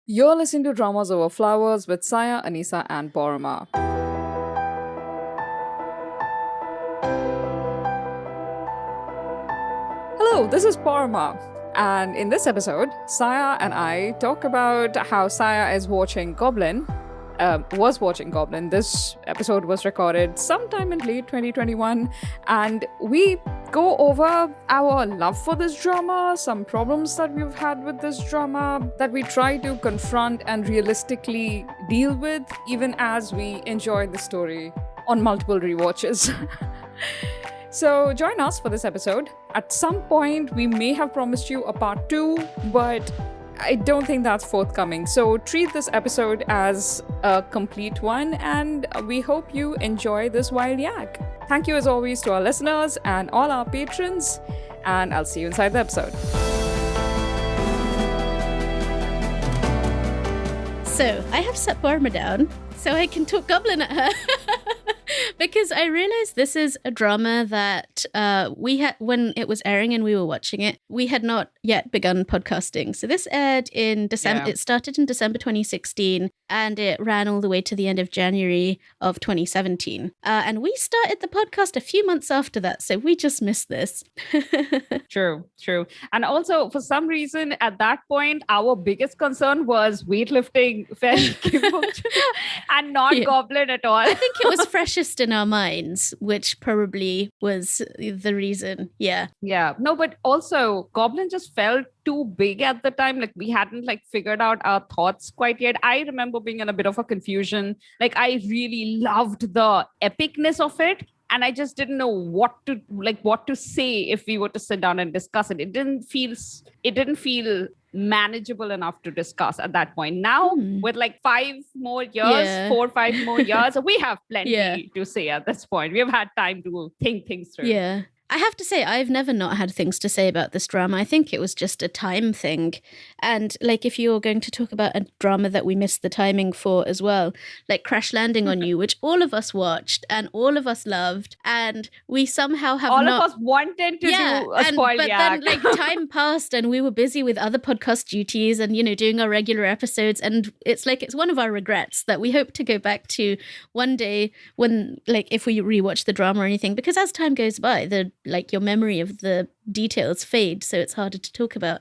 You're listening to Dramas Over Flowers with Saya, Anisa, and Paroma. Hello, this is Paroma. And in this episode, Saya and I talk about how Saya is watching Goblin, was watching Goblin. This episode was recorded sometime in late 2021, and we go over our love for this drama, some problems that we've had with this drama that we try to confront and realistically deal with, even as we enjoy the story on multiple rewatches. So join us for this episode. At some point, we may have promised you a part 2, but I don't think that's forthcoming. So treat this episode as a complete one, and we hope you enjoy this wild yak. Thank you as always to our listeners and all our patrons, and I'll see you inside the episode. So I have set Paroma down so I can talk Goblin at her. Because I realized this is a drama that we had, when it was airing and we were watching it, we had not yet begun podcasting. So this aired in December. Yeah. It started in December 2016 and it ran all the way to the end of January of 2017. And we started the podcast a few months after that. So we just missed this. True. And also, for some reason, at that point, our biggest concern was weightlifting and not Goblin at all. I think it was freshest in our minds, which probably was the reason. Yeah. No, but also Goblin just felt too big at the time. Like we hadn't figured out our thoughts quite yet. I remember being in a bit of a confusion. I really loved the epicness of it, and I just didn't know what to say if we were to sit down and discuss it. It didn't feel manageable enough to discuss at that point. Now, with 5 more years, 4 or 5 more years, we have plenty to say at this point. We've had time to think things through. Yeah. I have to say, I've never not had things to say about this drama. I think it was just a time thing. And if you're going to talk about a drama that we missed the timing for as well, Crash Landing on You, which all of us watched and all of us loved, and we somehow have all of us wanted to do a spoil yak. But then time passed and we were busy with other podcast duties and, doing our regular episodes. And it's one of our regrets that we hope to go back to one day when, if we rewatch the drama or anything, because as time goes by, your memory of the details fade, so it's harder to talk about.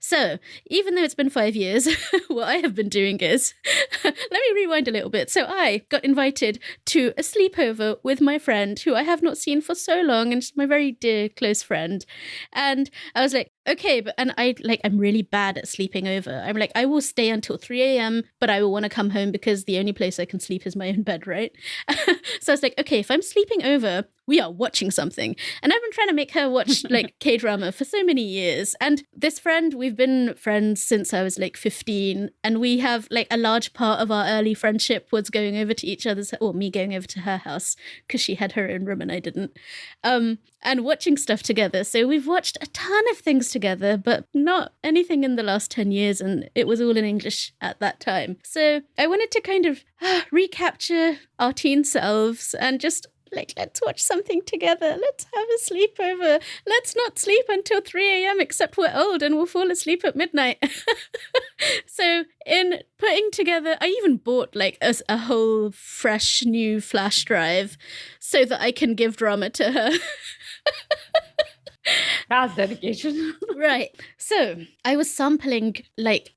So even though it's been 5 years, what I have been doing is, let me rewind a little bit. So I got invited to a sleepover with my friend who I have not seen for so long, and she's my very dear close friend. And I was like, okay, I'm really bad at sleeping over. I'm I will stay until 3 a.m., but I will want to come home because the only place I can sleep is my own bed, right? So I was okay, if I'm sleeping over, we are watching something. And I've been trying to make her watch K-drama for so many years. And this friend, we've been friends since I was 15. And we have a large part of our early friendship was going over to each other's, or me going over to her house because she had her own room and I didn't. And watching stuff together. So we've watched a ton of things together, but not anything in the last 10 years. And it was all in English at that time. So I wanted to kind of recapture our teen selves and just let's watch something together. Let's have a sleepover. Let's not sleep until 3 a.m. except we're old and we'll fall asleep at midnight. So in putting together, I even bought a whole fresh new flash drive so that I can give drama to her. That's dedication. Right. So I was sampling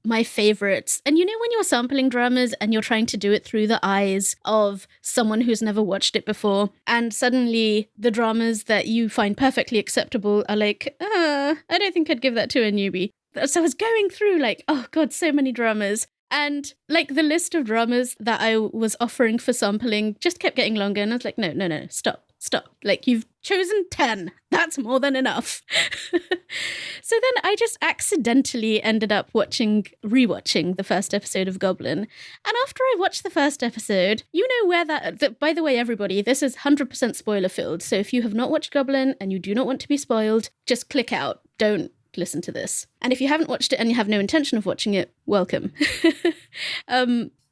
my favorites. And when you're sampling dramas and you're trying to do it through the eyes of someone who's never watched it before, and suddenly the dramas that you find perfectly acceptable are I don't think I'd give that to a newbie. So I was going through oh God, so many dramas. And the list of dramas that I was offering for sampling just kept getting longer. And I was no, stop. You've chosen 10. That's more than enough. So then I just accidentally ended up rewatching the first episode of Goblin. And after I watched the first episode, where that by the way, everybody, this is 100% spoiler filled. So if you have not watched Goblin and you do not want to be spoiled, just click out. Don't listen to this. And if you haven't watched it and you have no intention of watching it, welcome.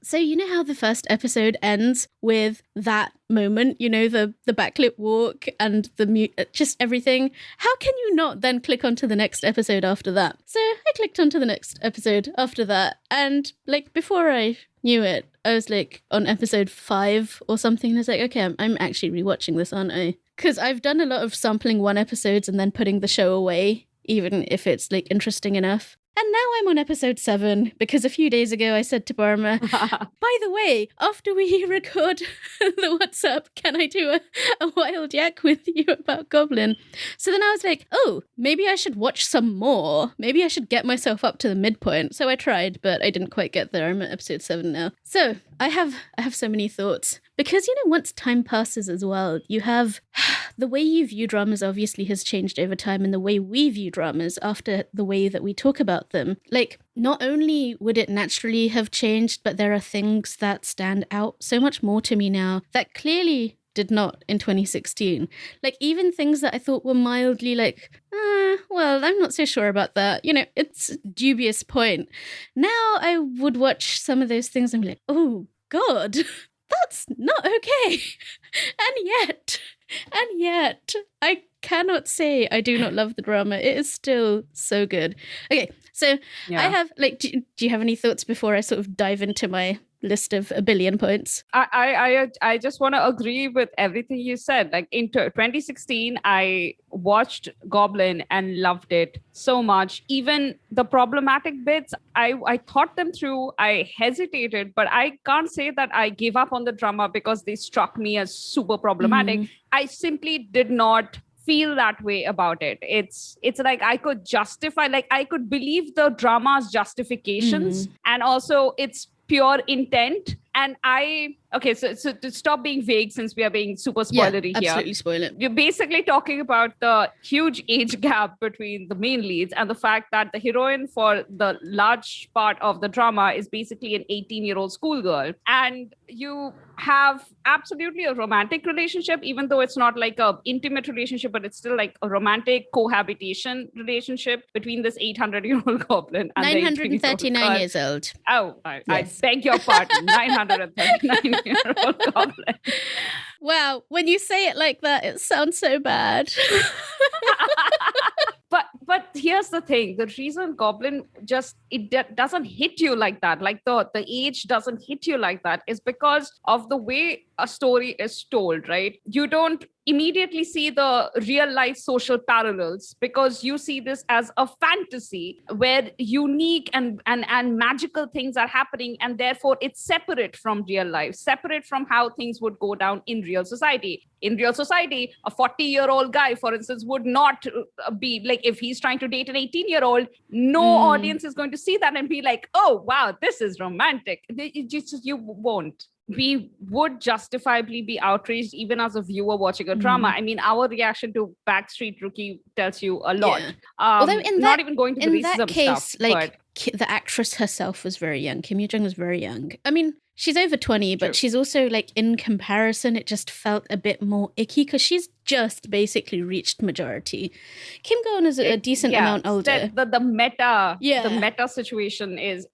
So you know how the first episode ends with that moment, you know, the backlit walk and the just everything. How can you not then click onto the next episode after that? So I clicked onto the next episode after that, and like before I knew it, I was like on episode 5 or something, and I was like, okay, I'm actually rewatching this, aren't I? Because I've done a lot of sampling one episodes and then putting the show away, even if it's like interesting enough. And now I'm on episode 7 because a few days ago I said to Paroma, by the way, after we record the WhatsApp, can I do a wild yak with you about Goblin? So then I was like, oh, maybe I should watch some more. Maybe I should get myself up to the midpoint. So I tried, but I didn't quite get there. I'm at episode 7 now. So I have so many thoughts. Because, you know, once time passes as well, you have the way you view dramas obviously has changed over time, and the way we view dramas after the way that we talk about them. Like, not only would it naturally have changed, but there are things that stand out so much more to me now that clearly did not in 2016. Like, even things that I thought were mildly like, well, I'm not so sure about that. You know, it's a dubious point. Now I would watch some of those things and be like, oh, God. That's not okay. And yet, I cannot say I do not love the drama. It is still so good. Okay, so I have, like, do you have any thoughts before I sort of dive into my list of a billion points? I just want to agree with everything you said. Like in 2016, I watched Goblin and loved it so much. Even the problematic bits, I thought them through. I hesitated, but I can't say that I gave up on the drama because they struck me as super problematic. I simply did not feel that way about it. It's like I could justify, like I could believe the drama's justifications and also its pure intent. And so to stop being vague, since we are being super spoilery here. Absolutely spoil it. You're basically talking about the huge age gap between the main leads and the fact that the heroine for the large part of the drama is basically an 18-year-old schoolgirl. And you have absolutely a romantic relationship, even though it's not like a intimate relationship, but it's still like a romantic cohabitation relationship between this 800-year-old goblin and 939 years old. Oh, I beg your pardon. 939-year-old goblin. Wow, when you say it like that, it sounds so bad. But here's the thing: the reason Goblin doesn't hit you like that, like the age doesn't hit you like that, is because of the way a story is told, right? You don't immediately see the real life social parallels because you see this as a fantasy where unique and magical things are happening, and therefore it's separate from real life, separate from how things would go down in real society. In real society, a 40-year-old guy, for instance, would not be like, if he's trying to date an 18-year-old, no audience is going to see that and be like, oh, wow, this is romantic. You won't. We would justifiably be outraged even as a viewer watching a drama. I mean, our reaction to Backstreet Rookie tells you a lot. Yeah. Although not even going to the racism that case, stuff, like the actress herself was very young. Kim Yoo-jung was very young. I mean, she's over 20, but she's also like, in comparison, it just felt a bit more icky because she's just basically reached majority. Kim Go-eun is a decent amount older. The meta situation is,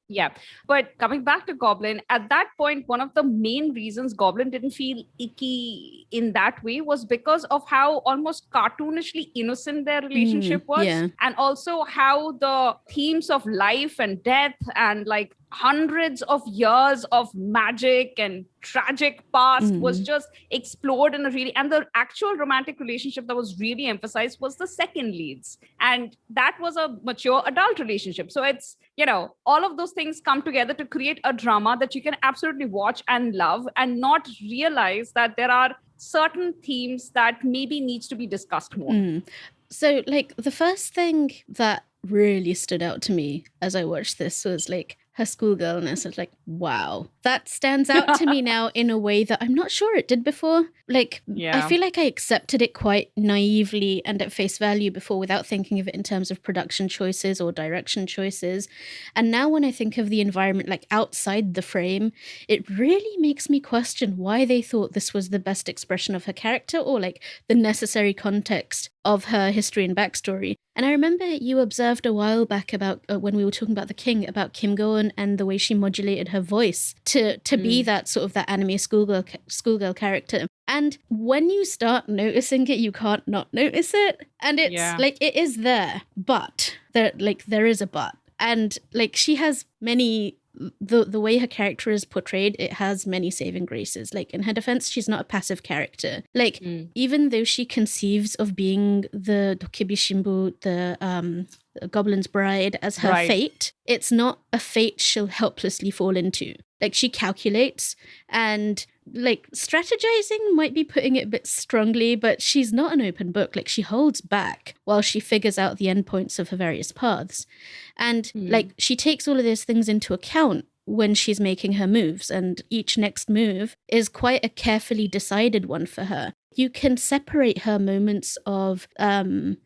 But coming back to Goblin, at that point, one of the main reasons Goblin didn't feel icky in that way was because of how almost cartoonishly innocent their relationship was. Yeah. And also how the themes of life and death and like hundreds of years of magic and tragic past was just explored in a really, and the actual romantic relationship that was really emphasized was the second leads, and that was a mature adult relationship. So it's, you know, all of those things come together to create a drama that you can absolutely watch and love and not realize that there are certain themes that maybe needs to be discussed more. So like the first thing that really stood out to me as I watched this was like her schoolgirlness. I was like, wow, that stands out to me now in a way that I'm not sure it did before. Like, I feel like I accepted it quite naively and at face value before without thinking of it in terms of production choices or direction choices. And now when I think of the environment, like outside the frame, it really makes me question why they thought this was the best expression of her character or like the necessary context of her history and backstory. And I remember you observed a while back about when we were talking about the king, about Kim Go-eun and the way she modulated her voice to be that sort of that anime schoolgirl character. And when you start noticing it, you can't not notice it. And it's like, it is there, but there is a but. And like, she has many, the way her character is portrayed, it has many saving graces. Like, in her defense, she's not a passive character. Like, even though she conceives of being the Dokebi Shimbu, the Goblin's bride, as her fate, it's not a fate she'll helplessly fall into. Like, she calculates, and like, strategizing might be putting it a bit strongly, but she's not an open book. Like, she holds back while she figures out the endpoints of her various paths. And like, she takes all of those things into account when she's making her moves, and each next move is quite a carefully decided one for her. You can separate her moments of, again,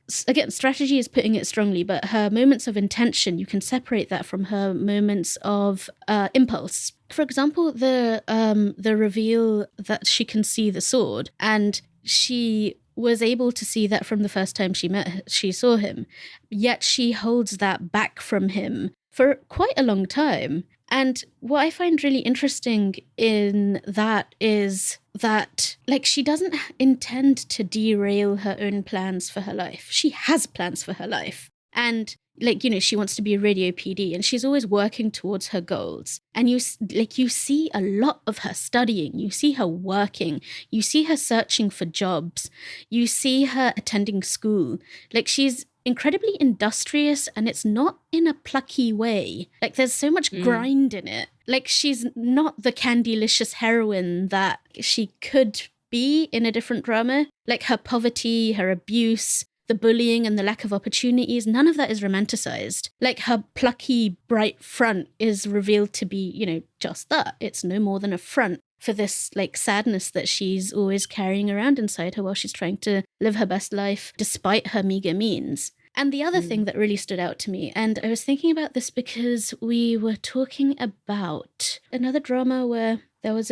strategy is putting it strongly, but her moments of intention, you can separate that from her moments of impulse. For example, the reveal that she can see the sword, and she was able to see that from the first time she saw him, yet she holds that back from him for quite a long time. And what I find really interesting in that is that, like, she doesn't intend to derail her own plans for her life. She has plans for her life. And, like, you know, she wants to be a radio PD, and she's always working towards her goals. And you see a lot of her studying. You see her working. You see her searching for jobs. You see her attending school. Like, she's incredibly industrious, and it's not in a plucky way. Like, there's so much grind in it. Like, she's not the Candylicious heroine that she could be in a different drama. Like, her poverty, her abuse, the bullying and the lack of opportunities, none of that is romanticized. Like, her plucky, bright front is revealed to be, you know, just that. It's no more than a front for this, like, sadness that she's always carrying around inside her while she's trying to live her best life despite her meager means. And the other thing that really stood out to me, and I was thinking about this because we were talking about another drama where there was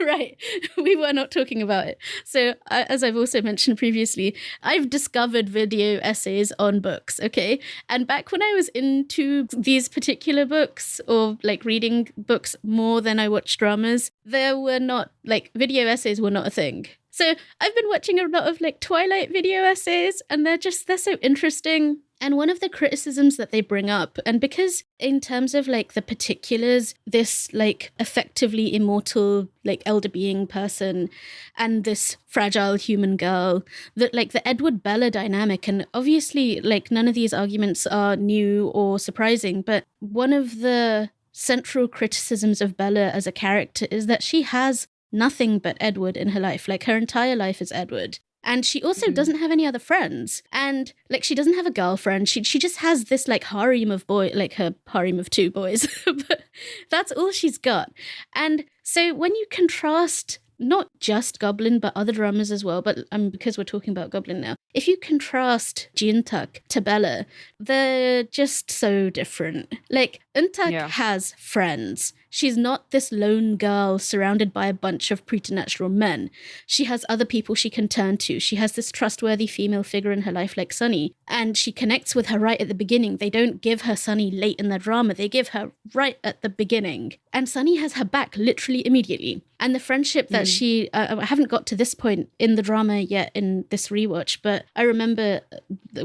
right, we were not talking about it. So as I've also mentioned previously, I've discovered video essays on books, okay? And back when I was into these particular books, or like reading books more than I watched dramas, there were not, like, video essays were not a thing. So I've been watching a lot of like Twilight video essays, and they're so interesting. And one of the criticisms that they bring up, and because in terms of like the particulars, this like effectively immortal like elder being person and this fragile human girl, that like the Edward Bella dynamic, and obviously like none of these arguments are new or surprising, but one of the central criticisms of Bella as a character is that she has nothing but Edward in her life. Like, her entire life is Edward. And she also doesn't have any other friends. And like, she doesn't have a girlfriend. She just has this like harem of like her harem of 2 boys. But that's all she's got. And so when you contrast not just Goblin, but other dramas as well, but because we're talking about Goblin now, if you contrast Ji-eun-tak to Bella, they're just so different. Like, Eun-tak has friends. She's not this lone girl surrounded by a bunch of preternatural men. She has other people she can turn to. She has this trustworthy female figure in her life like Sunny, and she connects with her right at the beginning. They don't give her Sunny late in the drama. They give her right at the beginning. And Sunny has her back literally immediately. And the friendship that she... I haven't got to this point in the drama yet in this rewatch, but I remember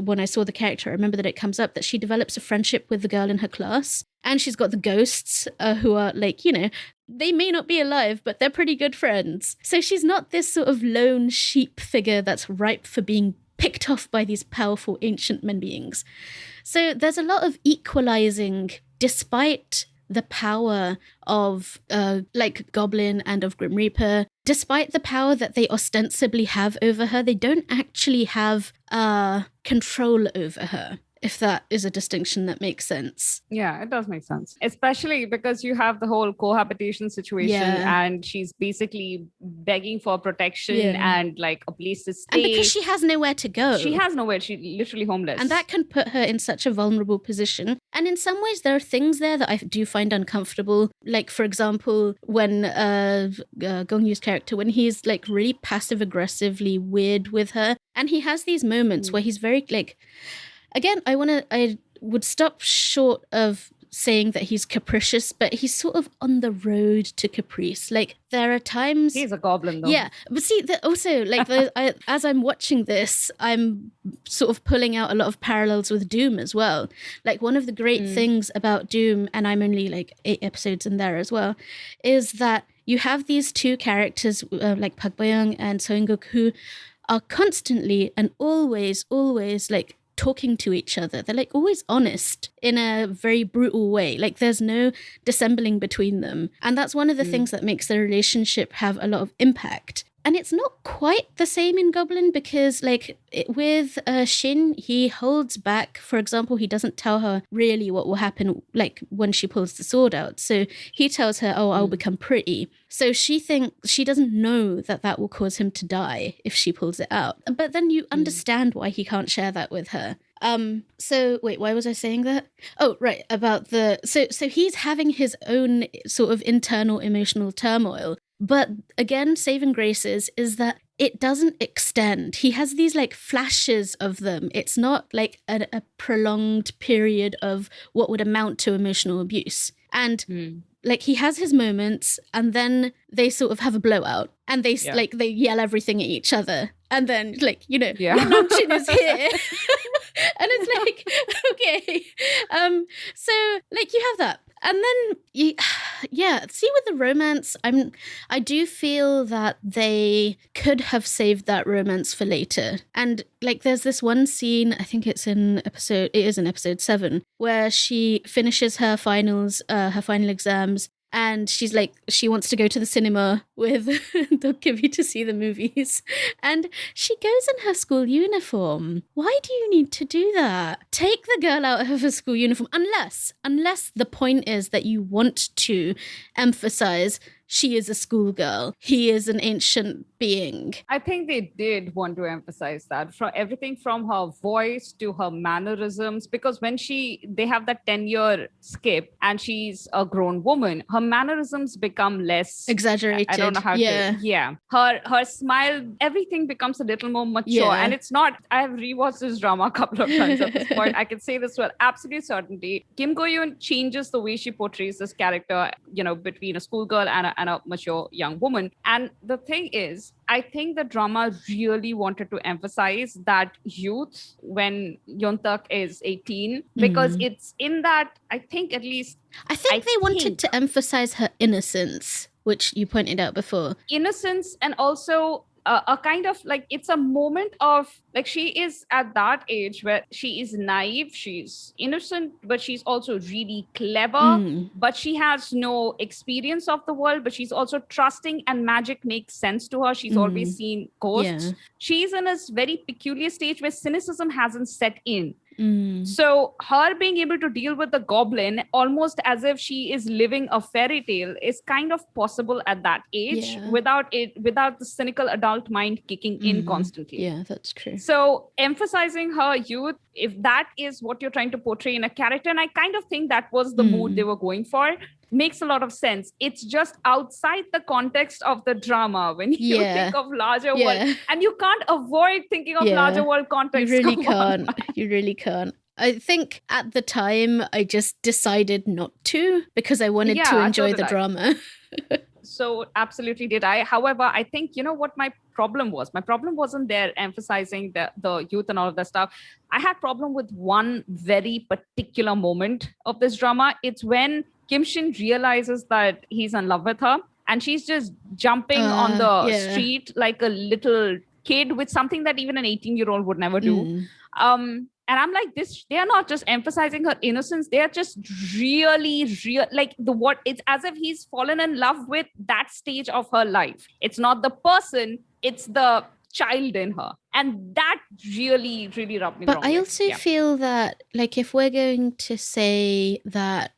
when I saw the character, I remember that it comes up that she develops a friendship with the girl in her class. And she's got the ghosts who are like, you know, they may not be alive, but they're pretty good friends. So she's not this sort of lone sheep figure that's ripe for being picked off by these powerful ancient men beings. So there's a lot of equalizing despite the power of like Goblin and of Grim Reaper. Despite the power that they ostensibly have over her, they don't actually have control over her. if that is a distinction that makes sense. Yeah, it does make sense. Especially because you have the whole cohabitation situation and she's basically begging for protection and like a place to stay. And because she has nowhere to go. She has nowhere. She's literally homeless. And that can put her in such a vulnerable position. And in some ways, there are things there that I do find uncomfortable. Like, for example, when Gong Yu's character, when he's like really passive aggressively weird with her. And he has these moments where he's very like, again, I would stop short of saying that he's capricious, but he's sort of on the road to caprice. Like, there are times... He's a goblin, though. Yeah, but see, also, like, as I'm watching this, I'm sort of pulling out a lot of parallels with Doom as well. Like, one of the great things about Doom, and I'm only, like, 8 episodes in there as well, is that you have these two characters, like Park Bo-young and So In-guk, who are constantly and always, like, talking to each other. They're like always honest in a very brutal way. Like there's no dissembling between them. And that's one of the things that makes their relationship have a lot of impact. And it's not quite the same in Goblin because like with Shin, he holds back. For example, he doesn't tell her really what will happen like when she pulls the sword out. So he tells her, oh, I'll become pretty. So she doesn't know that will cause him to die if she pulls it out. But then you understand why he can't share that with her. So wait, why was I saying that? Oh, right. About so he's having his own sort of internal emotional turmoil. But again, saving graces is that it doesn't extend. He has these like flashes of them. It's not like a prolonged period of what would amount to emotional abuse. And like he has his moments and then they sort of have a blowout and they like they yell everything at each other. And then like, you know, your Namjoon is here. And it's like, okay. So like you have that. And then, see with the romance, I do feel that they could have saved that romance for later. And like there's this one scene, I think it is in episode 7, where she finishes her final exams. And she's like, she wants to go to the cinema with Dokkaebi to see the movies. And she goes in her school uniform. Why do you need to do that? Take the girl out of her school uniform. Unless the point is that you want to emphasize she is a schoolgirl. He is an ancient being. I think they did want to emphasize that from everything from her voice to her mannerisms, because when they have that 10-year skip and she's a grown woman, her mannerisms become less exaggerated. I don't know how to. Her smile, everything becomes a little more mature. And it's not, I have rewatched this drama a couple of times at this point. I can say this with absolute certainty. Kim Go-eun changes the way she portrays this character, you know, between a schoolgirl and a mature young woman. And the thing is, I think the drama really wanted to emphasize that youth when Yeontak is 18, because it's in that, I think at least... I think they wanted to emphasize her innocence, which you pointed out before. Innocence, and also a kind of like, it's a moment of like, she is at that age where she is naive, she's innocent, but she's also really clever, but she has no experience of the world, but she's also trusting, and magic makes sense to her. She's always seen ghosts. She's in a very peculiar stage where cynicism hasn't set in. So her being able to deal with the goblin almost as if she is living a fairy tale is kind of possible at that age without the cynical adult mind kicking in constantly. Yeah, that's true. So emphasizing her youth, if that is what you're trying to portray in a character, and I kind of think that was the mood they were going for, makes a lot of sense. It's just outside the context of the drama when you think of larger world, and you can't avoid thinking of larger world context. You really can't. You really can't. I think at the time I just decided not to because I wanted to enjoy the drama. So absolutely did I. However, I think, you know what my problem was? My problem wasn't there emphasizing the youth and all of that stuff. I had problem with one very particular moment of this drama. It's when Kim Shin realizes that he's in love with her and she's just jumping on the street like a little kid, with something that even an 18-year-old would never do. And I'm like, they are not just emphasizing her innocence. They are just really, like it's as if he's fallen in love with that stage of her life. It's not the person, it's the child in her. And that really, really rubbed me the wrong But I way. also Yeah. feel that, like, if we're going to say that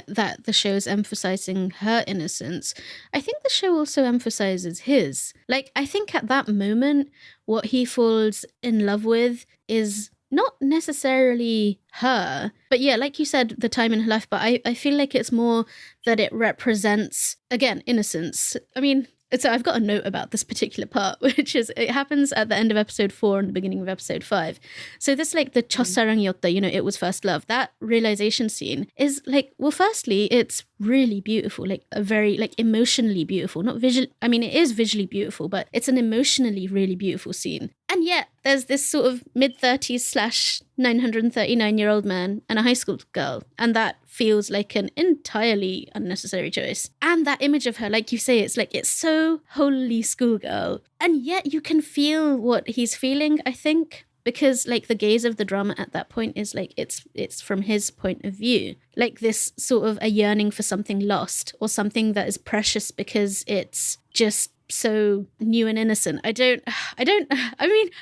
that the show is emphasizing her innocence, I think the show also emphasizes his. Like, I think at that moment, what he falls in love with is not necessarily her, but yeah, like you said, the time in her life. But I feel like it's more that it represents, again, innocence. I mean, so I've got a note about this particular part, which is it happens at the end of episode 4 and the beginning of episode 5. So this, like, the 첫사랑 yotta, you know, it was first love. That realization scene is like, well, firstly, it's really beautiful, like a very, like, emotionally beautiful, not visual. I mean, it is visually beautiful, but it's an emotionally really beautiful scene. And yet there's this sort of mid-30s / 939-year-old man and a high school girl. And that feels like an entirely unnecessary choice. And that image of her, like you say, it's like, it's so wholly schoolgirl. And yet you can feel what he's feeling, I think. Because, like, the gaze of the drama at that point is like, it's from his point of view. Like this sort of a yearning for something lost or something that is precious because it's just so new and innocent. I mean,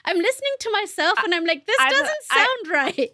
I'm listening to myself and I'm like, this doesn't sound right.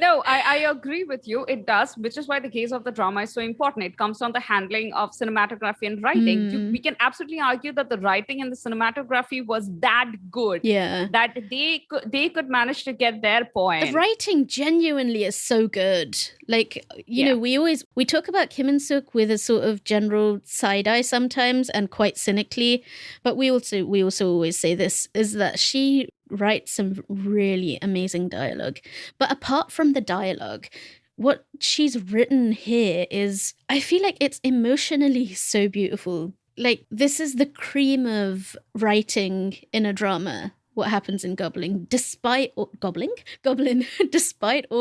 No, I agree with you. It does, which is why the gaze of the drama is so important. It comes from the handling of cinematography and writing. We can absolutely argue that the writing and the cinematography was that good. Yeah. That they could manage to get their point. The writing genuinely is so good. Like, you know, we talk about Kim In-suk with a sort of general side eye sometimes and quite cynically, but we also always say this, is that she writes some really amazing dialogue. But apart from the dialogue, what she's written here is, I feel like it's emotionally so beautiful. Like, this is the cream of writing in a drama. What happens in Goblin, despite all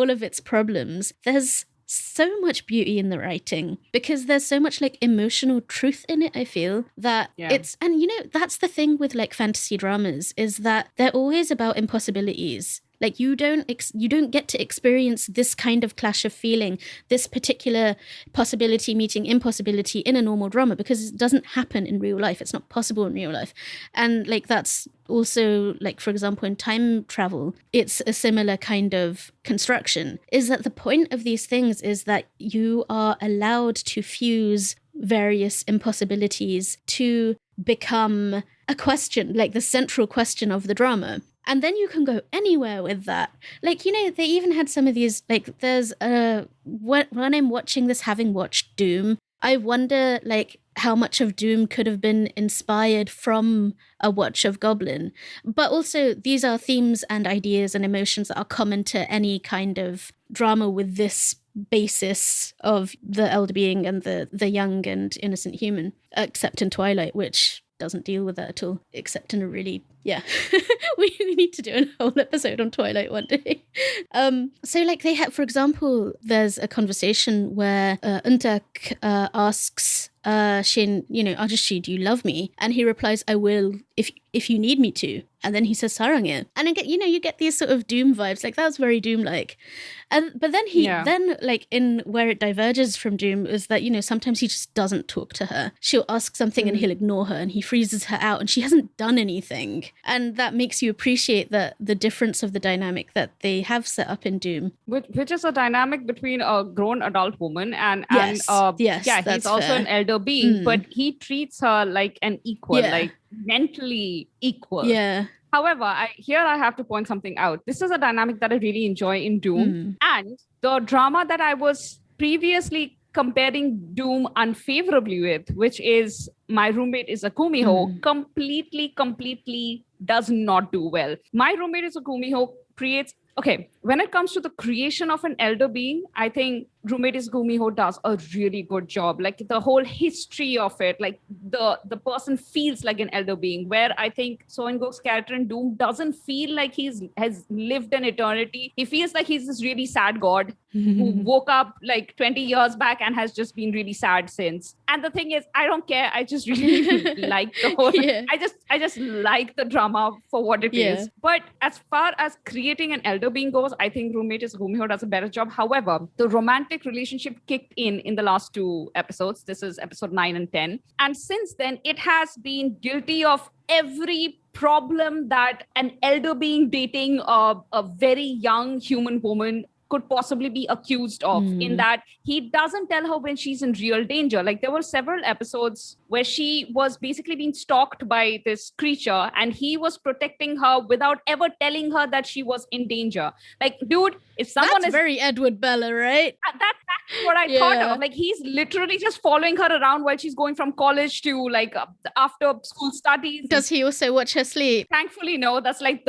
of its problems, there's so much beauty in the writing because there's so much, like, emotional truth in it. I feel that it's, and you know, that's the thing with, like, fantasy dramas, is that they're always about impossibilities. Like, you don't get to experience this kind of clash of feeling, this particular possibility meeting impossibility in a normal drama, because it doesn't happen in real life. It's not possible in real life. And, like, that's also, like, for example, in time travel, it's a similar kind of construction, is that the point of these things is that you are allowed to fuse various impossibilities to become a question, like the central question of the drama. And then you can go anywhere with that. Like, you know, they even had some of these, like, there's when I'm watching this, having watched Doom, I wonder, like, how much of Doom could have been inspired from a watch of Goblin. But also, these are themes and ideas and emotions that are common to any kind of drama with this basis of the elder being and the young and innocent human, except in Twilight, which doesn't deal with that at all, except in a really, we need to do a whole episode on Twilight one day. So, like, they have, for example, there's a conversation where Untak asks Shin, you know, Ajushi, do you love me? And he replies, I will if you need me to. And then he says 사랑해. And again, you know, you get these sort of Doom vibes, like that was very Doom-like. But then then, like, in where it diverges from Doom is that, you know, sometimes he just doesn't talk to her. She'll ask something and he'll ignore her and he freezes her out and she hasn't done anything. And that makes you appreciate the difference of the dynamic that they have set up in Doom. Which is a dynamic between a grown adult woman and he's also fair. an elder being, but he treats her like an equal, like mentally equal. Yeah. However, I have to point something out. This is a dynamic that I really enjoy in Doom. And the drama that I was previously comparing Doom unfavorably with, which is My Roommate is a Kumiho, completely does not do well. My Roommate is a Kumiho creates... Okay, when it comes to the creation of an elder being, I think Roommate is Gumiho does a really good job. Like, the whole history of it, like the person feels like an elder being, where I think So In-guk's character in Doom doesn't feel like has lived an eternity. He feels like he's this really sad god who woke up like 20 years back and has just been really sad since. And the thing is, I don't care. I just really like the whole... I just like the drama for what it is. But as far as creating an elder being goes, I think Roommate is Gumiho does a better job. However, the romantic relationship kicked in the last 2 episodes. This is episode 9 and 10. And since then, it has been guilty of every problem that an elder being dating a very young human woman could possibly be accused of, in that he doesn't tell her when she's in real danger. Like there were several episodes where she was basically being stalked by this creature and he was protecting her without ever telling her that she was in danger. Like, dude, if someone That's very Edward Bella, right? that's actually what I thought of. Like, he's literally just following her around while she's going from college to like after school studies. Does he also watch her sleep? Thankfully, no. That's like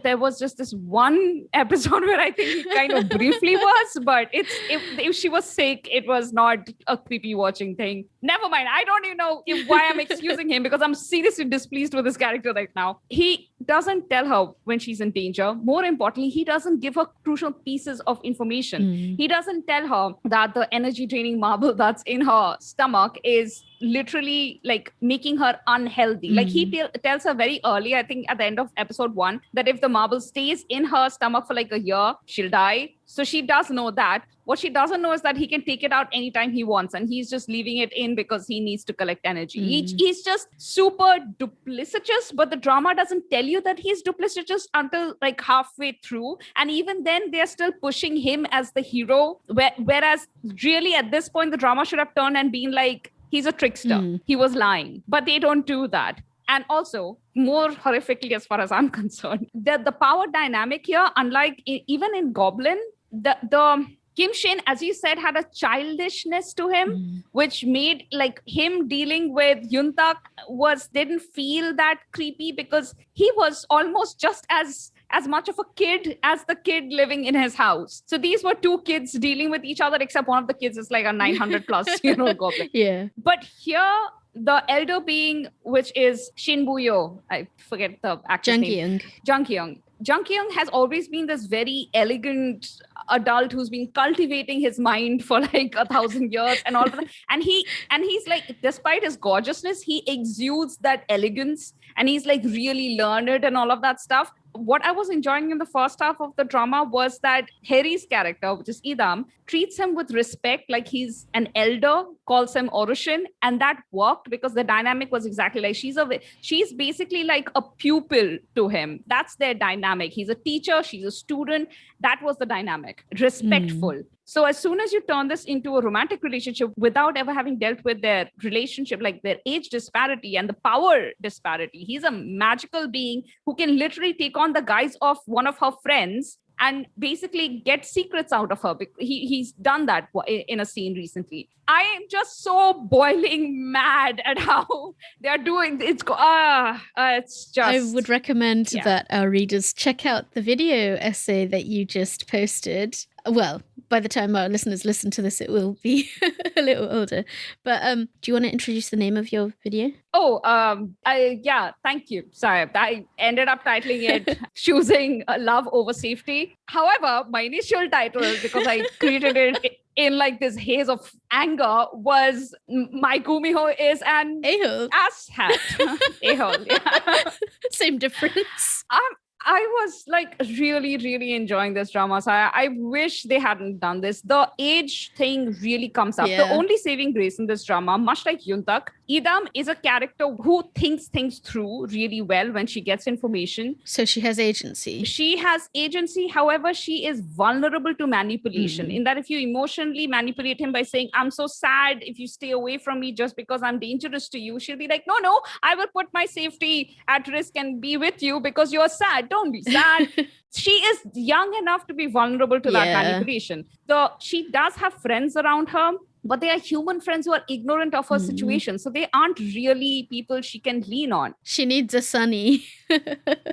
there was just this one episode where I think he kind of briefly was, but if she was sick, it was not a creepy watching thing. Never mind. I don't even know why I'm excusing him, because I'm seriously displeased with this character right now. He doesn't tell her when she's in danger. More importantly, he doesn't give her crucial pieces of information. He doesn't tell her that the energy draining marble that's in her stomach is literally like making her unhealthy. Like he tells her very early, I think at the end of episode 1, that if the marble stays in her stomach for like a year, she'll die. So she does know that. What she doesn't know is that he can take it out anytime he wants, and he's just leaving it in because he needs to collect energy. He's just super duplicitous, but the drama doesn't tell you that he's duplicitous until like halfway through. And even then, they're still pushing him as the hero. Whereas really at this point, the drama should have turned and been like, he's a trickster. He was lying. But they don't do that. And also, more horrifically, as far as I'm concerned, the power dynamic here, unlike even in Goblin, the Kim Shin, as you said, had a childishness to him, which made like him dealing with Yuntak didn't feel that creepy, because he was almost just as much of a kid as the kid living in his house. So these were two kids dealing with each other, except one of the kids is like a 900 plus goblin. Yeah. But here, the elder being, which is Shin Buyo, I forget the actor's name. Jung Kyung. Jung Kyung has always been this very elegant adult who's been cultivating his mind for like 1,000 years and all that. And he's like, despite his gorgeousness, he exudes that elegance, and he's like really learned and all of that stuff. What I was enjoying in the first half of the drama was that Harry's character, which is Idam, treats him with respect, like he's an elder, calls him Orushin, and that worked because the dynamic was exactly like she's basically like a pupil to him. That's their dynamic. He's a teacher, she's a student. That was the dynamic. Respectful. So as soon as you turn this into a romantic relationship without ever having dealt with their relationship, like their age disparity and the power disparity, he's a magical being who can literally take on the guise of one of her friends and basically get secrets out of her. He's done that in a scene recently. I am just so boiling mad at how they're doing. It's just. I would recommend that our readers check out the video essay that you just posted. Well, by the time our listeners listen to this, it will be a little older. But do you want to introduce the name of your video? Thank you. Sorry, I ended up titling it Choosing Love Over Safety. However, my initial title, because I created it in like this haze of anger, was My Gumiho is an A-hole. Ass hat. A-hole, yeah. Same difference. I was like really, really enjoying this drama. So I wish they hadn't done this. The age thing really comes up. The only saving grace in this drama, much like Yuntak, Idam is a character who thinks things through really well when she gets information. So she has agency. She has agency. However, she is vulnerable to manipulation in that if you emotionally manipulate him by saying, I'm so sad if you stay away from me just because I'm dangerous to you, she'll be like, no, I will put my safety at risk and be with you because you're sad. Don't be sad. She is young enough to be vulnerable to that manipulation. She does have friends around her, but they are human friends who are ignorant of her situation. So they aren't really people she can lean on. She needs a Sunny.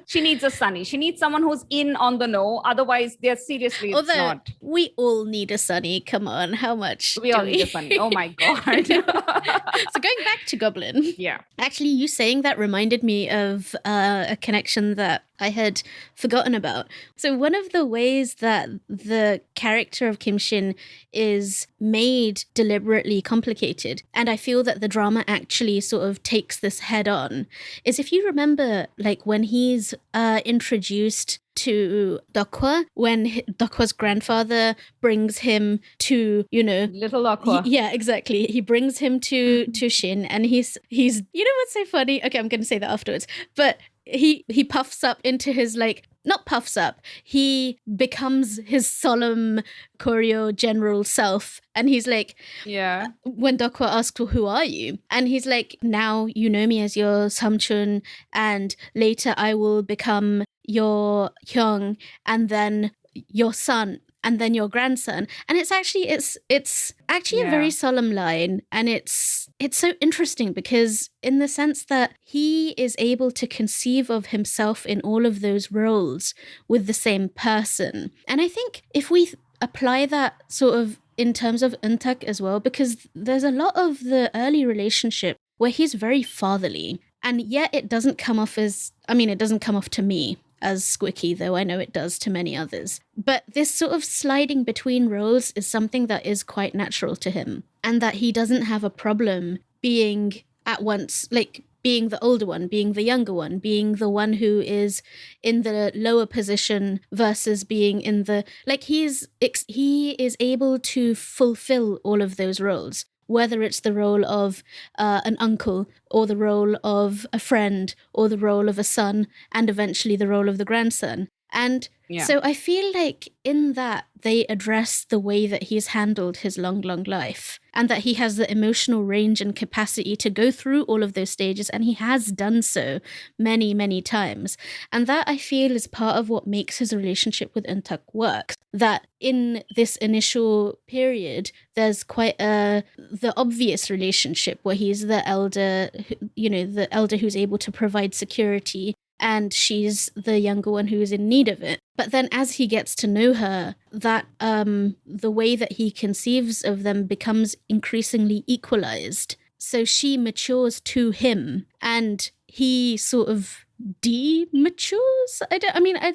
She needs a Sunny. She needs someone who's in on the know. Otherwise, they're seriously, it's not. We all need a Sunny. Come on, how much we all need a Sunny. Oh my God. So going back to Goblin. Yeah. Actually, you saying that reminded me of a connection that I had forgotten about. So one of the ways that the character of Kim Shin is made deliberately complicated, and I feel that the drama actually sort of takes this head on, is if you remember, like when he's introduced to Dokwa, when Dokwa's grandfather brings him to, Little Dokwa. Yeah, exactly. He brings him to Shin, and he's what's so funny? Okay, I'm going to say that afterwards. But he puffs up into his like, not puffs up, he becomes his solemn Koryo general self. And he's like, Yeah. when Dokwa asks, well, who are you? And he's like, now you know me as your Samchun, and later I will become your Hyung, and then your son, and then your grandson. And it's actually a very solemn line, and it's so interesting because in the sense that he is able to conceive of himself in all of those roles with the same person. And I think if we apply that sort of in terms of Untak as well, because there's a lot of the early relationship where he's very fatherly, and yet it doesn't come off to me as squicky, though I know it does to many others. But this sort of sliding between roles is something that is quite natural to him, and that he doesn't have a problem being at once, like, being the older one, being the younger one, being the one who is in the lower position versus being in the, like, he is able to fulfill all of those roles, whether it's the role of an uncle, or the role of a friend, or the role of a son, and eventually the role of the grandson. And so I feel like in that they address the way that he's handled his long, long life, and that he has the emotional range and capacity to go through all of those stages, and he has done so many, many times. And that, I feel, is part of what makes his relationship with Untak work. That in this initial period, there's quite the obvious relationship where he's the elder, the elder who's able to provide security, and she's the younger one who is in need of it. But then as he gets to know her, that the way that he conceives of them becomes increasingly equalized. So she matures to him, and he sort of dematures.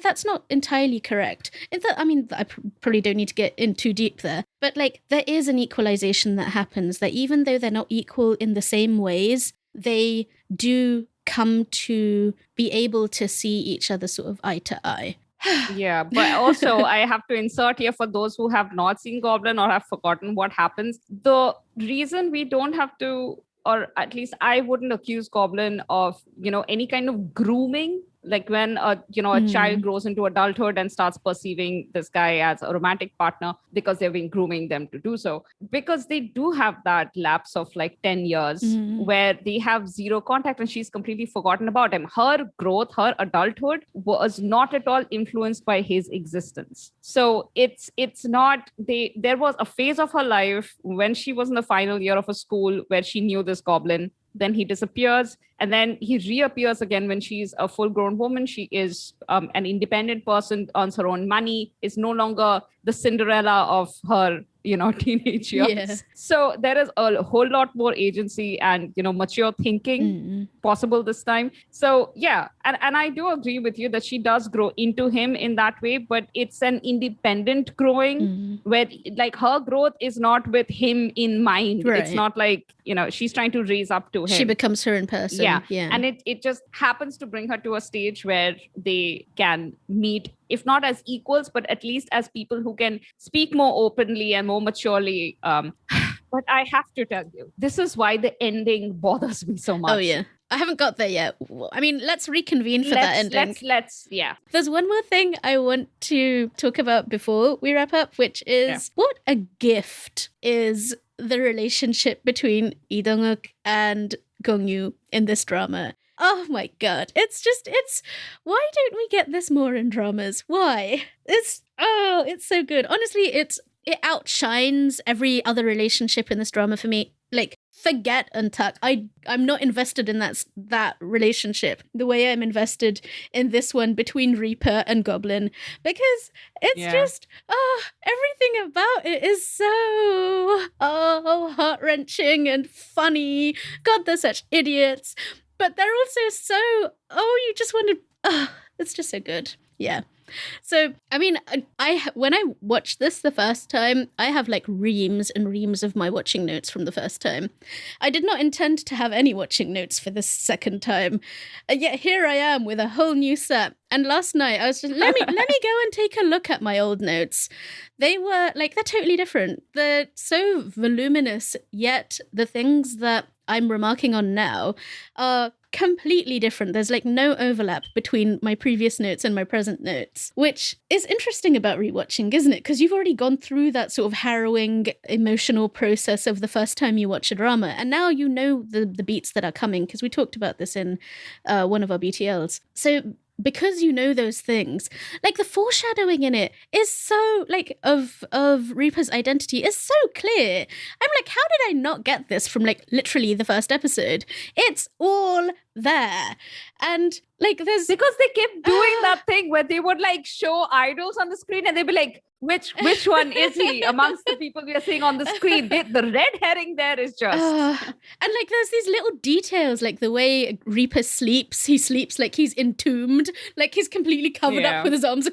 That's not entirely correct. I probably don't need to get in too deep there. But like, there is an equalization that happens, that even though they're not equal in the same ways, they do come to be able to see each other sort of eye to eye. Yeah, but also I have to insert here, for those who have not seen Goblin or have forgotten what happens, the reason we don't have to, or at least I wouldn't accuse Goblin of, any kind of grooming, like when a child grows into adulthood and starts perceiving this guy as a romantic partner because they've been grooming them to do so, because they do have that lapse of like 10 years where they have zero contact and she's completely forgotten about him. Her growth, her adulthood was not at all influenced by his existence. So it's not, there was a phase of her life when she was in the final year of a school where she knew this Goblin. Then he disappears, and then he reappears again when she's a full-grown woman. She is an independent person, earns her own money, is no longer the Cinderella of her teenage years. Yeah. So there is a whole lot more agency and mature thinking possible this time. So yeah, and I do agree with you that she does grow into him in that way, but it's an independent growing where like her growth is not with him in mind. Right. It's not like she's trying to raise up to him. She becomes her in person. Yeah. Yeah. And it just happens to bring her to a stage where they can meet, if not as equals, but at least as people who can speak more openly and more maturely. But I have to tell you, this is why the ending bothers me so much. Oh, yeah. I haven't got there yet. I mean, let's reconvene for that ending. Yeah. There's one more thing I want to talk about before we wrap up, which is what a gift is the relationship between Lee Dong-wook and Gong-yoo in this drama. Oh my god. It's why don't we get this more in dramas? Why? It's so good. Honestly, it outshines every other relationship in this drama for me. Like, forget Untuck. I'm not invested in that relationship the way I'm invested in this one between Reaper and Goblin, because it's just everything about it is so heart-wrenching and funny. God, they're such idiots, but they're also so you just want to. It's just so good. Yeah. So, I mean, when I watched this the first time, I have like reams and reams of my watching notes from the first time. I did not intend to have any watching notes for this second time. Yet here I am with a whole new set. And last night I was just let me go and take a look at my old notes. They were like, they're totally different. They're so voluminous, yet the things that I'm remarking on now are completely different. There's like no overlap between my previous notes and my present notes, which is interesting about rewatching, isn't it? Because you've already gone through that sort of harrowing emotional process of the first time you watch a drama, and now you know the beats that are coming, because we talked about this in one of our BTLs. So because you know those things, like the foreshadowing in it is so like of Reaper's identity is so clear. I'm like, how did I not get this from like literally the first episode? It's all there. And like there's because they kept doing that thing where they would like show idols on the screen and they'd be like, which one is he amongst the people we are seeing on the screen? The red herring there is just and like there's these little details, like the way Reaper sleeps. He sleeps like he's entombed, like he's completely covered up with his arms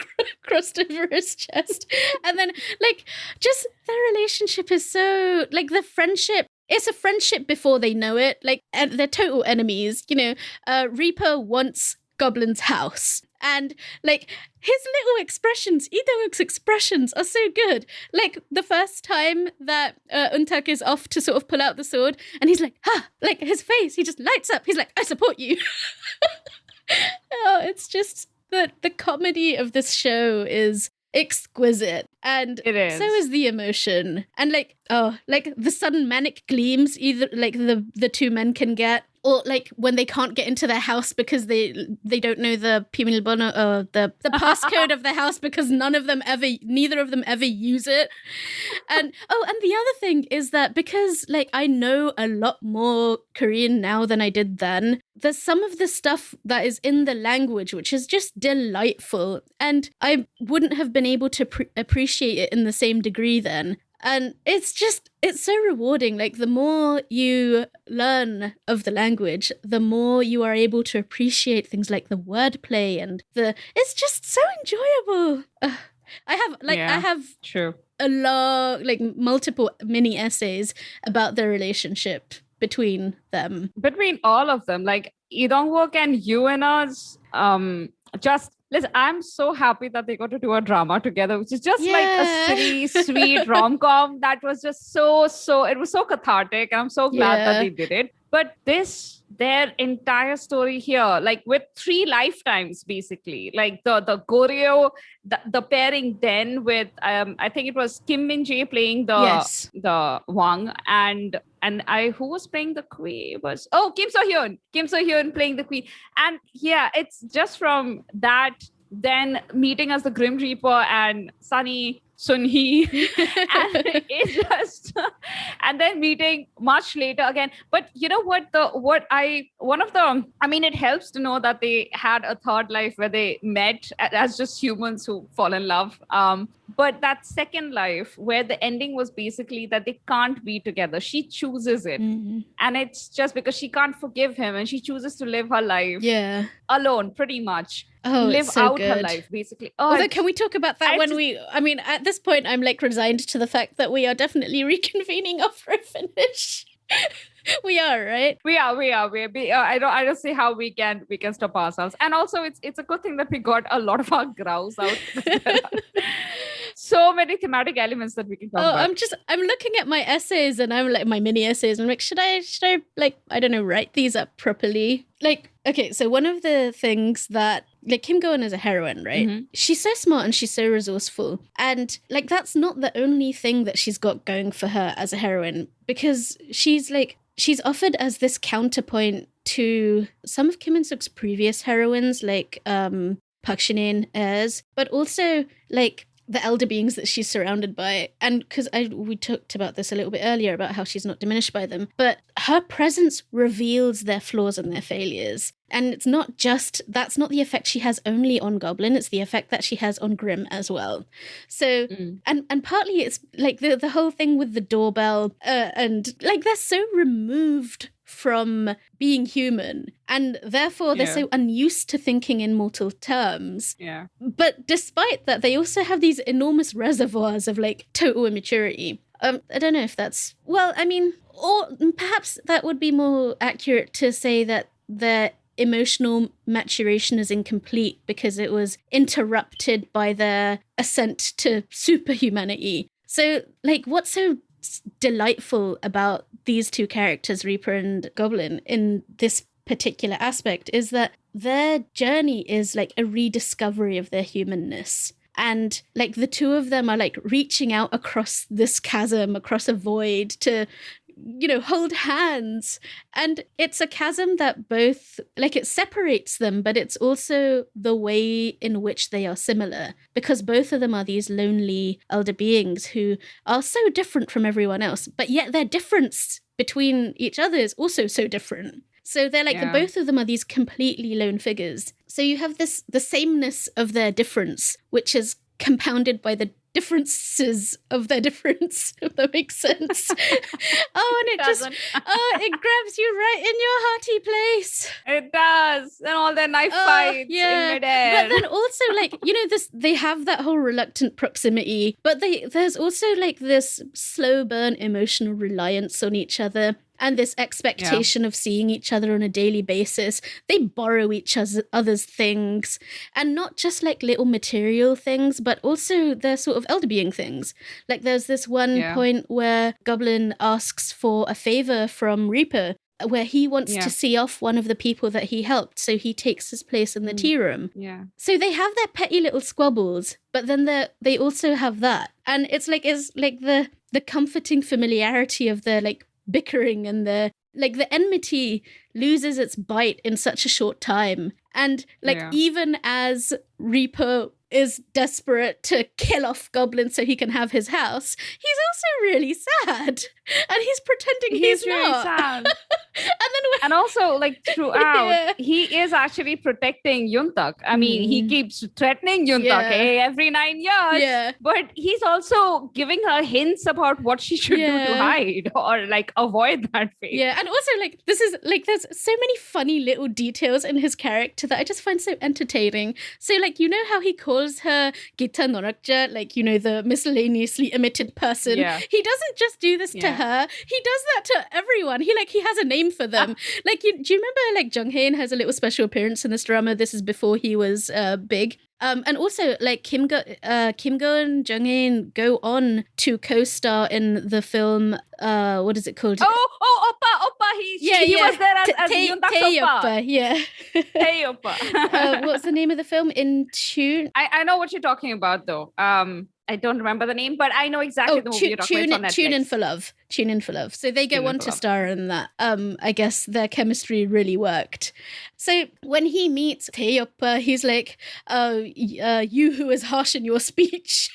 crossed over his chest. And then like just their relationship is so like the friendship. It's a friendship before they know it. Like they're total enemies. You know, Reaper wants Goblin's house. And like his little expressions, Idonguk's expressions are so good. Like the first time that Untak is off to sort of pull out the sword, and he's like, like his face, he just lights up. He's like, I support you. Oh, it's just the comedy of this show is exquisite, and it is. So is the emotion, and like the sudden manic gleams either like the two men can get, or like when they can't get into their house because they don't know the Pimilbono or the passcode of the house because neither of them ever use it. And the other thing is that because like I know a lot more Korean now than I did then, there's some of the stuff that is in the language which is just delightful, and I wouldn't have been able to appreciate it in the same degree then. And it's so rewarding. Like the more you learn of the language, the more you are able to appreciate things like the wordplay and it's just so enjoyable. I have true. a lot, like multiple mini essays about their relationship between them. Between all of them, like Lee Dong-wook and Yuna's, just listen, I'm so happy that they got to do a drama together, which is just like a silly, sweet rom-com that was just so it was so cathartic, and I'm so glad that they did it. But their entire story here, like with 3 lifetimes, basically, like the Goryo, the pairing then with I think it was Kim Min-jae playing the Wang, and who was playing the queen was Kim So-hyun playing the queen. And yeah, it's just from that, then meeting as the Grim Reaper and Sunny Sun-hee, and it's just, and then meeting much later again. But you know what? It helps to know that they had a third life where they met as just humans who fall in love. But that second life where the ending was basically that they can't be together. She chooses it. Mm-hmm. And it's just because she can't forgive him, and she chooses to live her life alone, pretty much. Live out her life, basically. Although, can we talk about that at this point, I'm like resigned to the fact that we are definitely reconvening after I finish. We are, right? We are. I don't see how we can stop ourselves. And also, it's a good thing that we got a lot of our grouse out. So many thematic elements that we can talk about. I'm looking at my essays, and I'm like my mini essays, and I'm like, should I like, I don't know, write these up properly? Like, okay, so one of the things that, like, Kim Go-eun is a heroine, right? Mm-hmm. She's so smart and she's so resourceful. And, like, that's not the only thing that she's got going for her as a heroine, because she's offered as this counterpoint to some of Kim In-suk's previous heroines, like Park Shin-in, Airs, but also, like, the elder beings that she's surrounded by. And because we talked about this a little bit earlier about how she's not diminished by them, but her presence reveals their flaws and their failures. And it's not just, that's not the effect she has only on Goblin, it's the effect that she has on Grimm as well. So, and partly it's like the whole thing with the doorbell, and like they're so removed from being human, and therefore they're so unused to thinking in mortal terms. Yeah. But despite that, they also have these enormous reservoirs of like total immaturity. I don't know if that's, well, I mean, or perhaps that would be more accurate to say that they're emotional maturation is incomplete because it was interrupted by their ascent to superhumanity. So, like, what's so delightful about these two characters, Reaper and Goblin, in this particular aspect is that their journey is like a rediscovery of their humanness. And like the two of them are like reaching out across this chasm, across a void to, you know, hold hands. And it's a chasm that both, like, it separates them, but it's also the way in which they are similar, because both of them are these lonely elder beings who are so different from everyone else, but yet their difference between each other is also so different. So they're like, both of them are these completely lone figures. So you have this, the sameness of their difference, which is compounded by the differences of their difference, if that makes sense. Oh, and it just, it grabs you right in your hearty place. It does. And all their knife fights in midair. But then also, like, you know, this, they have that whole reluctant proximity, but there's also like this slow burn emotional reliance on each other. And this expectation of seeing each other on a daily basis. They borrow each other's things. And not just like little material things, but also they're sort of elder being things. Like there's this one point where Goblin asks for a favor from Reaper, where he wants to see off one of the people that he helped. So he takes his place in the tea room. Yeah. So they have their petty little squabbles, but then they also have that. And it's like the comforting familiarity of their like bickering, and the enmity loses its bite in such a short time. And like even as Reaper is desperate to kill off Goblin so he can have his house, he's also really sad. And he's pretending he's really not. sad. And also, like, throughout, he is actually protecting Yuntak. I mean, he keeps threatening Yuntak every 9 years. Yeah. But he's also giving her hints about what she should do to hide or, like, avoid that fate. Yeah, and also, like, this is, like, there's so many funny little details in his character that I just find so entertaining. So, like, you know how he calls her Gita Norakja, like, you know, the miscellaneously emitted person? Yeah. He doesn't just do this to her. He does that to everyone. He has a name for them. Like, do you remember, like, Jung Hae-in has a little special appearance in this drama? This is before he was big. And also, like, Kim Go and Jung Hae-in go on to co-star in the film, what is it called? Oppa! He was there as Yuntak's Oppa. Yeah. Hey, Oppa. What's the name of the film? In Tune? I know what you're talking about, though. I don't remember the name, but I know exactly the movie you're talking about. Tune In for Love. Tune In for Love. So they go on to star in that. I guess their chemistry really worked. So when he meets Taeyoppa, he's like, you who is harsh in your speech.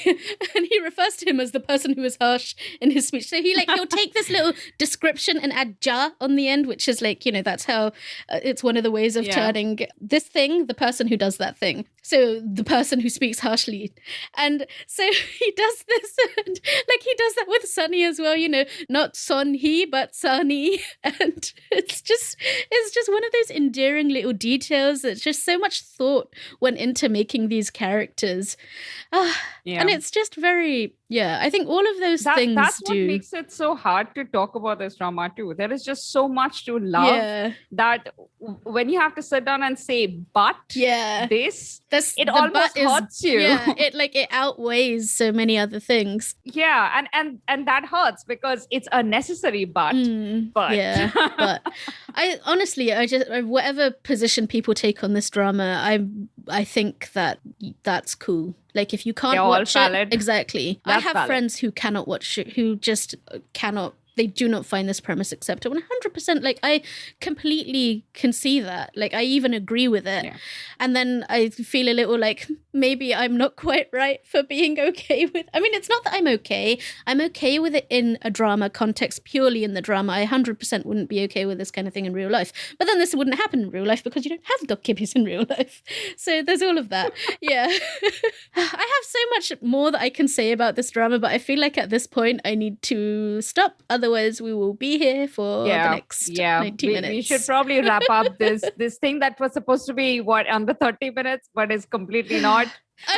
And he refers to him as the person who is harsh in his speech. So he'll take this little description and add ja on the end, which is like, you know, that's how it's one of the ways of turning this thing, the person who does that thing. So the person who speaks harshly. And so he does this, and like he does that with Sunny as well, you know, not Son Hee, but Sunny. And it's just one of those endearing little details. It's just so much thought went into making these characters. And it's just very, I think all of those things that's what makes it so hard to talk about this drama too. There is just so much to love that when you have to sit down and say, but it almost hurts you. Yeah, it outweighs so many other things. Yeah, and that hurts because it's a necessary but. Yeah, but I honestly, whatever position people take on this drama, I think that's cool. Like, if you can't watch it, exactly. I have friends who cannot watch it, who just cannot. They do not find this premise acceptable. 100%, like, I completely can see that. Like, I even agree with it. Yeah. And then I feel a little like, maybe I'm not quite right for being okay with... I mean, it's not that I'm okay. I'm okay with it in a drama context, purely in the drama. I 100% wouldn't be okay with this kind of thing in real life. But then this wouldn't happen in real life because you don't have dokkibis in real life. So there's all of that. Yeah. I have so much more that I can say about this drama, but I feel like at this point I need to stop. Otherwise, we will be here for the next 90 minutes. We should probably wrap up this thing that was supposed to be under 30 minutes, but is completely not.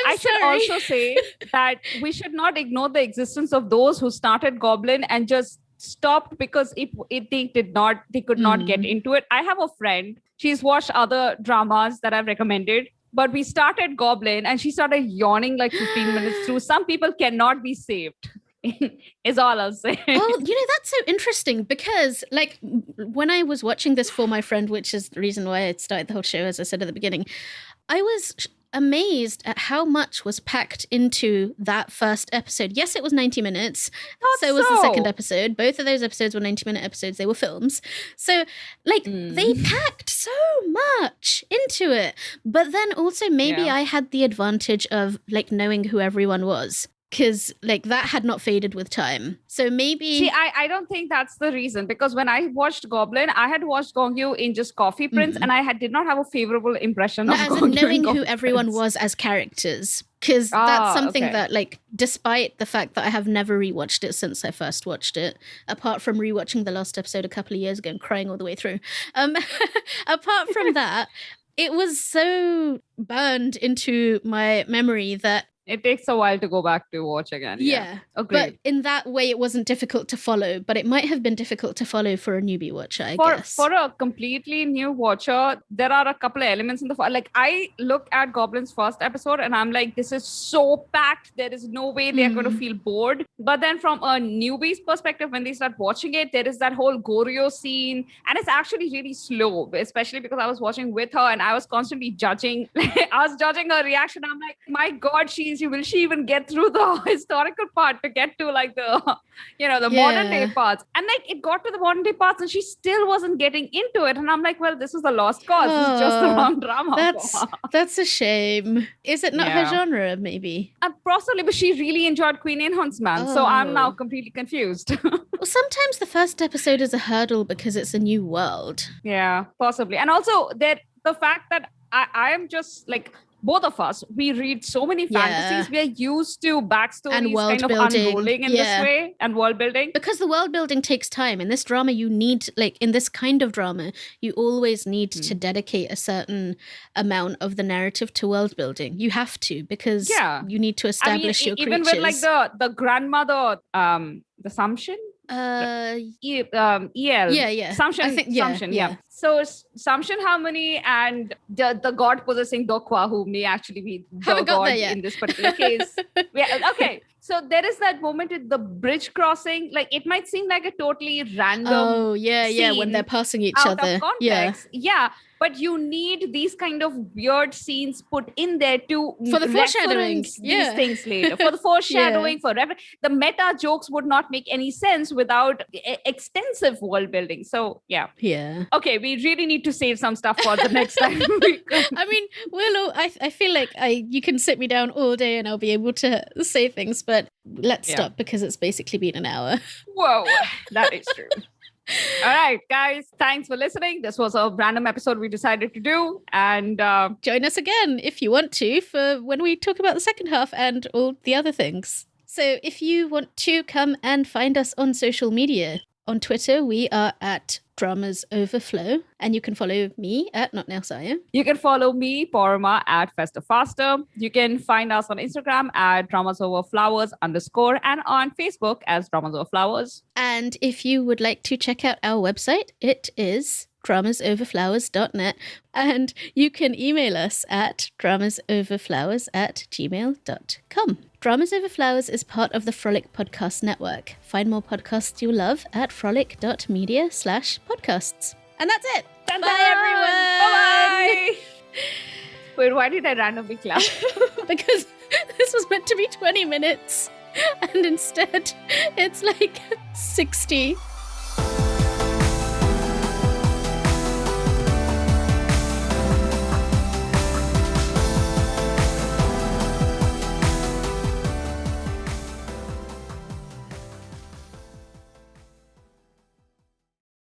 I should also say that we should not ignore the existence of those who started Goblin and just stopped because they could not get into it. I have a friend, she's watched other dramas that I've recommended, but we started Goblin and she started yawning like 15 minutes through. Some people cannot be saved. Is all I'll say. Oh, that's so interesting because, like, when I was watching this for my friend, which is the reason why I started the whole show, as I said at the beginning, I was amazed at how much was packed into that first episode. Yes, it was 90 minutes. So was the second episode. Both of those episodes were 90-minute episodes. They were films. So, like, they packed so much into it. But then also maybe I had the advantage of, like, knowing who everyone was. Because, like, that had not faded with time. So maybe... See, I don't think that's the reason. Because when I watched Goblin, I had watched Gong Yoo in just Coffee Prince, and I did not have a favorable impression of as Gong in Yoo knowing in who Coffee everyone Prince. was as characters. Because that's something that, like, despite the fact that I have never rewatched it since I first watched it, apart from rewatching the last episode a couple of years ago and crying all the way through, apart from that, it was so burned into my memory that it takes a while to go back to watch again. Yeah. Agreed. But in that way, it wasn't difficult to follow, but it might have been difficult to follow for a newbie watcher, I guess. For a completely new watcher, there are a couple of elements in the... Like, I look at Goblin's first episode and I'm like, this is so packed. There is no way they're going to feel bored. But then from a newbie's perspective, when they start watching it, there is that whole Goryeo scene. And it's actually really slow, especially because I was watching with her and I was constantly judging. I was judging her reaction. I'm like, my God, will she even get through the historical part to get to like the modern day parts? And like it got to the modern day parts and she still wasn't getting into it. And I'm like, well, this is a lost cause. This is just the wrong drama. That's a shame. Is it not her genre, maybe? Possibly, but she really enjoyed Queen in Huntsman. So I'm now completely confused. Well, sometimes the first episode is a hurdle because it's a new world. Yeah, possibly. And also the fact that I am just like... Both of us, we read so many fantasies. We are used to backstories and world kind of unrolling in this way and world building. Because the world building takes time. In this drama, you need, like, in this kind of drama, you always need to dedicate a certain amount of the narrative to world building. You have to, because you need to establish your creatures. Even with like the grandmother, the Samshin? EL. Yeah. Samshin. So Samshin Harmony and the god possessing Dokwa, who may actually be the god in this particular case. Okay. So there is that moment with the bridge crossing. Like it might seem like a totally random when they're passing each out other. Of context. Yeah. But you need these kind of weird scenes put in there for the foreshadowing. These things later. For the foreshadowing, the meta jokes would not make any sense without extensive world building. So yeah. Okay, we really need to save some stuff for the next time. I mean, I feel like you can sit me down all day and I'll be able to say things, but let's stop because it's basically been an hour. Whoa, that is true. All right, guys, thanks for listening. This was a random episode we decided to do. And join us again if you want to for when we talk about the second half and all the other things. So if you want to come and find us on social media, on Twitter, we are at Dramas Overflow, and you can follow me at Not Now Saya. You can follow me, Paroma, at Festa Faster. You can find us on Instagram at dramasoverflowers_ and on Facebook as Dramas Over Flowers. And if you would like to check out our website, it is dramasoverflowers.net, and you can email us at dramasoverflowers@gmail.com. Dramas Over Flowers is part of the Frolic Podcast Network. Find more podcasts you love at frolic.media/podcasts. And that's it. Bye, everyone. Bye. Wait, why did I randomly clap? Because this was meant to be 20 minutes, and instead it's like 60.